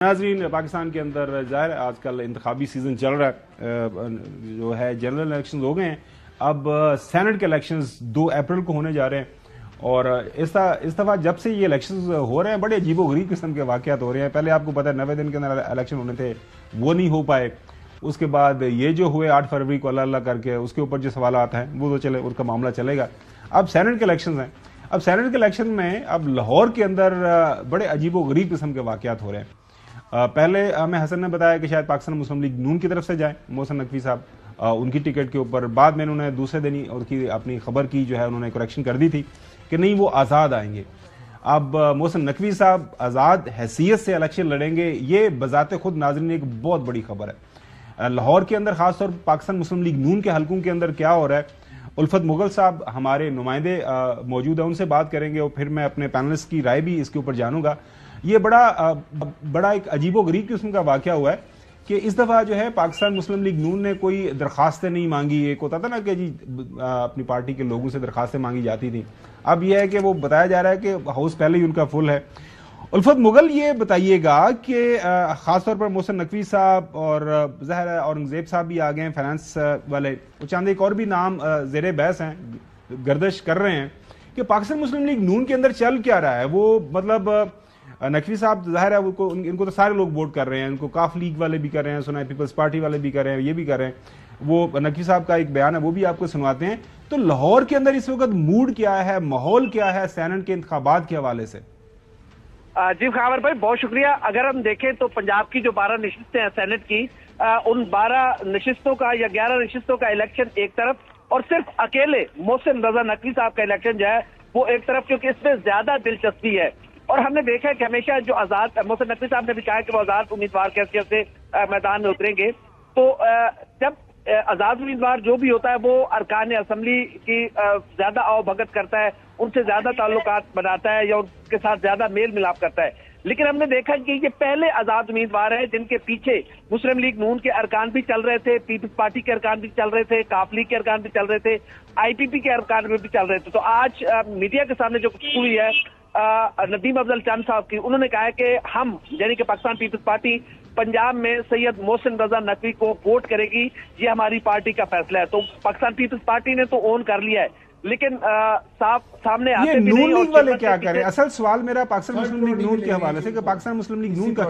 नाज़रीन, पाकिस्तान के अंदर ज़ाहिर है आजकल इंतखाबी सीज़न चल रहा है, जो है जनरल इलेक्शन हो गए हैं। अब सेनेट के इलेक्शंस 2 अप्रैल को होने जा रहे हैं और इस दफ़ा जब से ये इलेक्शंस हो रहे हैं बड़े अजीबोगरीब किस्म के वाक़यात हो रहे हैं। पहले आपको पता है 90 दिन के अंदर इलेक्शन होने थे, वो नहीं हो पाए। उसके बाद ये जो हुए 8 फरवरी को अल्लाह करके उसके ऊपर जो सवाल आता है वो तो चले, उसका मामला चलेगा। अब सेनेट के इलेक्शन हैं। अब सेनेट के इलेक्शन में अब लाहौर के अंदर बड़े अजीबोगरीब किस्म के वाक़यात हो रहे हैं। पहले हमें हसन ने बताया कि शायद पाकिस्तान मुस्लिम लीग नून की तरफ से जाए मोहसिन नकवी साहब, उनकी टिकट के ऊपर। बाद में उन्होंने दूसरे दिन ही उनकी अपनी खबर की जो है उन्होंने करेक्शन कर दी थी कि नहीं, वो आज़ाद आएंगे। अब मोहसिन नकवी साहब आज़ाद हैसियत से इलेक्शन लड़ेंगे, ये बजाते खुद नाज़रीन एक बहुत बड़ी खबर है। लाहौर के अंदर खासतौर पर पाकिस्तान मुस्लिम लीग नून के हलकों के अंदर क्या हो रहा है, उल्फत मुगल साहब हमारे नुमाइंदे मौजूद है, उनसे बात करेंगे और फिर मैं अपने पैनलिस्ट की राय भी इसके ऊपर जानूंगा। ये बड़ा एक अजीबोगरीब किस्म का वाकया हुआ है कि इस दफा जो है पाकिस्तान मुस्लिम लीग नून ने कोई दरखास्तें नहीं मांगी। एक होता था ना कि जी अपनी पार्टी के लोगों से दरखास्तें मांगी जाती थी, अब यह है कि वो बताया जा रहा है कि हाउस पहले ही उनका फुल है। उल्फत मुगल, ये बताइएगा कि खासतौर पर मोहसिन नकवी साहब और ज़ाहिर है औरंगजेब साहब भी आ गए हैं, फाइनेंस वाले, वो चांद एक और भी नाम ज़ेरे बहस हैं, गर्दिश कर रहे हैं कि पाकिस्तान मुस्लिम लीग नून के अंदर चल क्या रहा है। वो मतलब नकवी साहब ज़ाहिर है इनको तो सारे लोग वोट कर रहे हैं, इनको काफ लीग वाले भी कर रहे हैं, सुना पीपल्स पार्टी वाले भी कर रहे हैं, ये भी कर रहे हैं। वो नकवी साहब का एक बयान है, वो भी आपको सुनवाते हैं। तो लाहौर के अंदर इस वक्त मूड क्या है, माहौल क्या है सेनेट के इंतखाबात के हवाले से? जी खावर भाई, बहुत शुक्रिया। अगर हम देखें तो पंजाब की जो 12 नशिस्तें हैं सेनेट की, उन 12 नशिस्तों का या 11 नशिस्तों का इलेक्शन एक तरफ और सिर्फ अकेले मोहसिन रजा नकवी साहब का इलेक्शन जो है वो एक तरफ, क्योंकि इसमें ज्यादा दिलचस्पी है। और हमने देखा है कि हमेशा जो आजाद मोहसिन नकवी साहब ने भी कहा कि वो आजाद उम्मीदवार के हैसियत से मैदान में उतरेंगे। तो जब आजाद उम्मीदवार जो भी होता है वो अरकान असम्बली की ज्यादा आवभगत करता है, उनसे ज्यादा ताल्लुकात बनाता है या उनके साथ ज्यादा मेल मिलाप करता है। लेकिन हमने देखा कि ये पहले आजाद उम्मीदवार हैं जिनके पीछे मुस्लिम लीग नून के अरकान भी चल रहे थे, पीपल्स पार्टी के अरकान भी चल रहे थे, काफ लीग के अरकान भी चल रहे थे, आईपीपी के अरकान भी चल रहे थे। तो आज मीडिया के सामने जो गुफ्तगू हुई है नदीम अफजल चंद साहब की, उन्होंने कहा है कि हम यानी कि पाकिस्तान पीपल्स पार्टी पंजाब में सैयद मोहसिन रजा नकवी को वोट करेगी, ये हमारी पार्टी का फैसला है। तो पाकिस्तान पीपल्स पार्टी ने तो ओन कर लिया है, लेकिन साफ सामने आते भी नहीं। लीग वाले क्या करें? असल सवाल मेरा पाकिस्तान मुस्लिम लीग नून के हवाले से कि पाकिस्तान मुस्लिम लीग नून का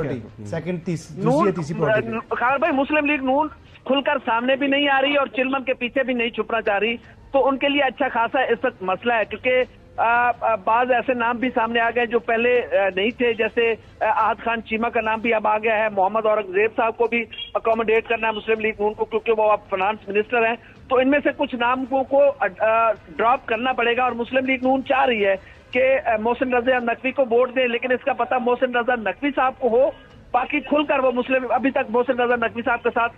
खान भाई, मुस्लिम लीग नून खुलकर सामने भी नहीं आ रही और चिलमन के पीछे भी नहीं छुपना चाह रही। तो उनके लिए अच्छा खासा इस वक्त मसला है, क्योंकि बाज ऐसे नाम भी सामने आ गए जो पहले नहीं थे, जैसे आहद खान चीमा का नाम भी अब आ गया है। मोहम्मद औरंगजेब साहब को भी अकोमोडेट करना है मुस्लिम लीग नून को, क्योंकि वो अब फाइनेंस मिनिस्टर हैं। तो इनमें से कुछ नामों को ड्रॉप करना पड़ेगा और मुस्लिम लीग नून चाह रही है कि मोहसिन रजा नकवी को वोट दें, लेकिन इसका पता मोहसिन रजा नकवी साहब को हो। बाकी खुलकर वो मुस्लिम, अभी तक मोहसिन रजा नकवी साहब के साथ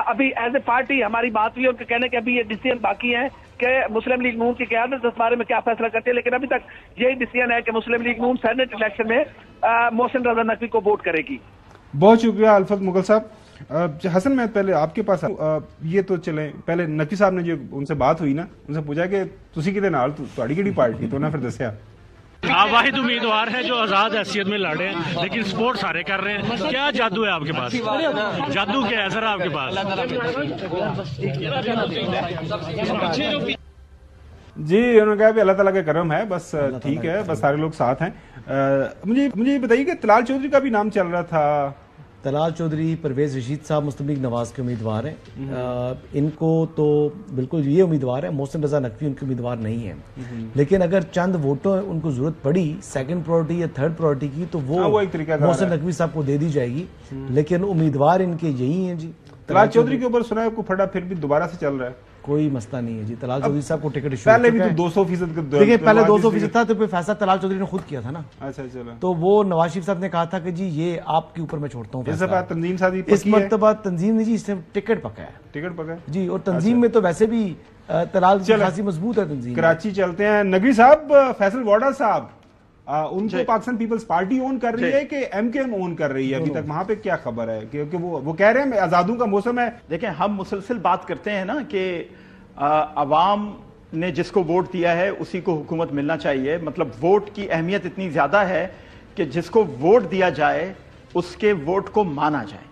अभी एज ए पार्टी हमारी बात हुई, उनके कहने के अभी ये डिसीजन बाकी है कि मुस्लिम लीग नून की क़यादत इस बारे में क्या फैसला करती है। लेकिन अभी तक यही डिसीजन है कि मुस्लिम लीग नून सेनेट इलेक्शन में मोहसिन रजा नकवी को वोट करेगी। बहुत शुक्रिया उल्फत मुगल साहब। हसन, मैं पहले आपके पास ये तो चले, पहले नकवी साहब ने जो उनसे बात हुई ना, उनसे पूछा कि तुसी किदे नाल, तुहाड़ी किहड़ी पार्टी, तो उन्हें फिर दस्या आप वाहिद उम्मीदवार है जो आजाद हैसियत में लड़े हैं, लेकिन स्पोर्ट सारे कर रहे हैं। क्या जादू है आपके पास? जादू क्या है सर आपके पास? जी, उन्होंने कहा अल्लाह ताला का करम है, बस ठीक है, बस सारे लोग साथ हैं। मुझे बताइए कि तलाल चौधरी का भी नाम चल रहा था। तलाल चौधरी, परवेज रशीद साहब मुस्लिम लीग नवाज के उम्मीदवार हैं। इनको तो बिल्कुल ये उम्मीदवार है, मोहसिन रजा नकवी उनके उम्मीदवार नहीं है। लेकिन अगर चंद वोटों उनको जरूरत पड़ी सेकंड प्रायोरिटी या थर्ड प्रायोरिटी की, तो वो मोहसिन नकवी साहब को दे दी जाएगी। लेकिन उम्मीदवार इनके यही हैं जी। तलाल चौधरी के ऊपर सुना है को फटा फिर भी दोबारा से चल रहा है, कोई मसला नहीं है जी। तलाल चौधरी साहब को टिकट पहले भी तो 200% देखिए, पहले 200% था, तो फिर फैसला तलाल चौधरी ने खुद किया था ना। अच्छा, चलो। तो वो नवाज शरीफ साहब ने कहा था कि जी ये आपके ऊपर मैं छोड़ता हूँ। तंजीम साहब इस मरतबा तंजीम ने जी इसने टिकट पका है, टिकट पका है जी। और तंजीम में तो वैसे भी तलाल खासी मजबूत है तंजीम। कराची चलते हैं। नगरी साहब, फैसल वाडा साहब, उनको पाकिस्तान पीपल्स पार्टी ओन कर रही है कि एमकेएम ओन कर रही है अभी तक? वहां पे क्या खबर है? क्योंकि वो कह रहे हैं आजादों का मौसम है। देखें, हम मुसलसल बात करते हैं ना कि अवाम ने जिसको वोट दिया है उसी को हुकूमत मिलना चाहिए। मतलब वोट की अहमियत इतनी ज्यादा है कि जिसको वोट दिया जाए उसके वोट को माना जाए।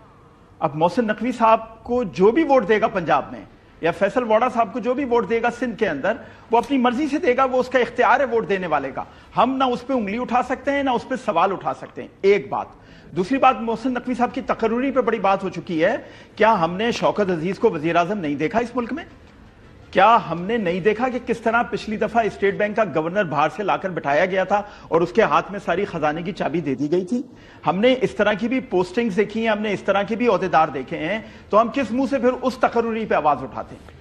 अब मोहसिन नकवी साहब को जो भी वोट देगा पंजाब में, या फैसल वोडा साहब को जो भी वोट देगा सिंध के अंदर, वो अपनी मर्जी से देगा, वो उसका इख्तियार है वोट देने वाले का। हम ना उस पर उंगली उठा सकते हैं, ना उस पर सवाल उठा सकते हैं। एक बात। दूसरी बात, मोहसिन नकवी साहब की तकर्रुरी पे बड़ी बात हो चुकी है। क्या हमने शौकत अजीज को वजीर आजम नहीं देखा इस मुल्क में? क्या हमने नहीं देखा कि किस तरह पिछली दफा स्टेट बैंक का गवर्नर बाहर से लाकर बिठाया गया था और उसके हाथ में सारी खजाने की चाबी दे दी गई थी? हमने इस तरह की भी पोस्टिंग्स देखी हैं, हमने इस तरह के भी ओहदेदार देखे हैं, तो हम किस मुंह से फिर उस तकर्रुरी पे आवाज उठाते हैं?